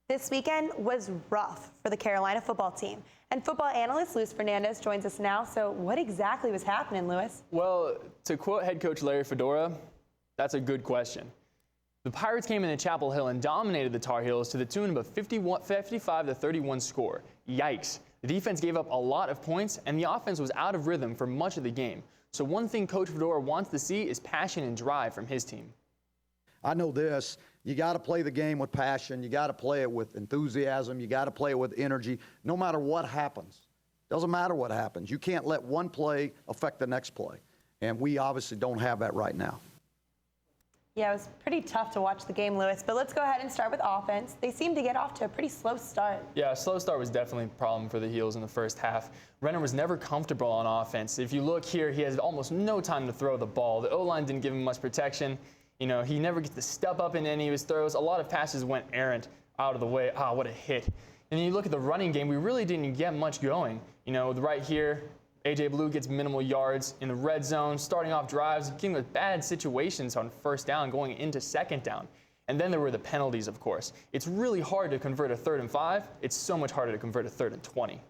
This weekend was rough for the Carolina football team. And football analyst Louis Fernandez joins us now. So what exactly was happening, Louis? Well, to quote head coach Larry Fedora, that's a good question. The Pirates came into Chapel Hill and dominated the Tar Heels to the tune of a 55-31 score. Yikes. The defense gave up a lot of points, and the offense was out of rhythm for much of the game. So one thing Coach Fedora wants to see is passion and drive from his team. I know this, you got to play the game with passion, you got to play it with enthusiasm, you got to play it with energy, no matter what happens. Doesn't matter what happens. You can't let one play affect the next play. And we obviously don't have that right now. Yeah, it was pretty tough to watch the game, Louis, but let's go ahead and start with offense. They seemed to get off to a pretty slow start. Yeah, a slow start was definitely a problem for the Heels in the first half. Renner was never comfortable on offense. If you look here, he has almost no time to throw the ball. The O-line didn't give him much protection. You know, he never gets to step up in any of his throws. A lot of passes went errant out of the way. Ah, what a hit. And you look at the running game, we really didn't get much going. You know, right here, A.J. Blue gets minimal yards in the red zone, starting off drives, getting with bad situations on first down, going into second down. And then there were the penalties, of course. It's really hard to convert a 3rd and 5. It's so much harder to convert a 3rd and 20.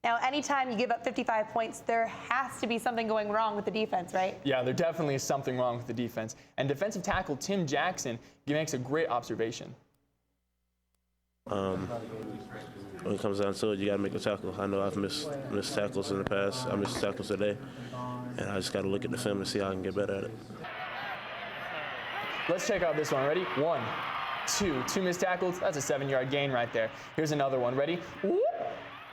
Now, anytime you give up 55 points, there has to be something going wrong with the defense, right? Yeah, there definitely is something wrong with the defense. And defensive tackle Tim Jackson makes a great observation. When it comes down to it, you got to make a tackle. I know I've missed tackles in the past. I missed tackles today, and I just got to look at the film and see how I can get better at it. Let's check out this one. Ready? 1, 2 missed tackles. That's a 7-yard gain right there. Here's another one. Ready? Whoop.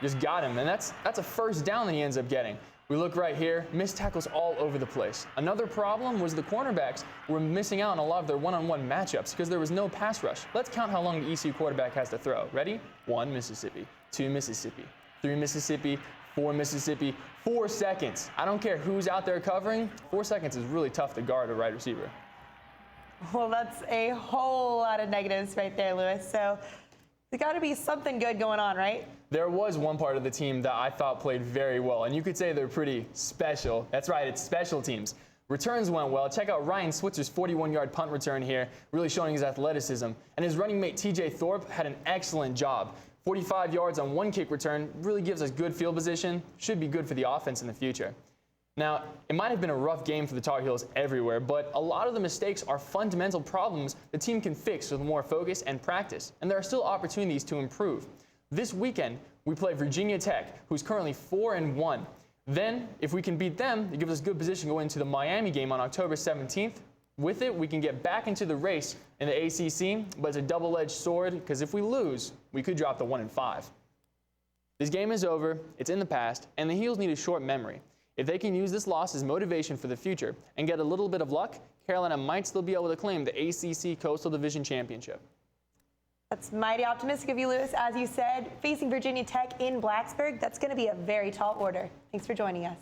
Just got him, and that's a first down that he ends up getting. We look right here, missed tackles all over the place. Another problem was the cornerbacks were missing out on a lot of their one-on-one matchups because there was no pass rush. Let's count how long the ECU quarterback has to throw. Ready? 1 Mississippi, 2 Mississippi, 3 Mississippi, 4 Mississippi, 4 seconds. I don't care who's out there covering, 4 seconds is really tough to guard a wide receiver. Well, that's a whole lot of negatives right there, Louis. So there's got to be something good going on, right? There was one part of the team that I thought played very well, and you could say they're pretty special. That's right, it's special teams. Returns went well. Check out Ryan Switzer's 41-yard punt return here, really showing his athleticism. And his running mate TJ Thorpe had an excellent job. 45 yards on 1 kick return really gives us good field position, should be good for the offense in the future. Now, it might have been a rough game for the Tar Heels everywhere, but a lot of the mistakes are fundamental problems the team can fix with more focus and practice, and there are still opportunities to improve. This weekend, we play Virginia Tech, who's currently 4-1. Then, if we can beat them, it gives us good position going into the Miami game on October 17th. With it, we can get back into the race in the ACC, but it's a double-edged sword, because if we lose, we could drop to 1-5. This game is over, it's in the past, and the Heels need a short memory. If they can use this loss as motivation for the future and get a little bit of luck, Carolina might still be able to claim the ACC Coastal Division Championship. That's mighty optimistic of you, Louis. As you said, facing Virginia Tech in Blacksburg, that's going to be a very tall order. Thanks for joining us.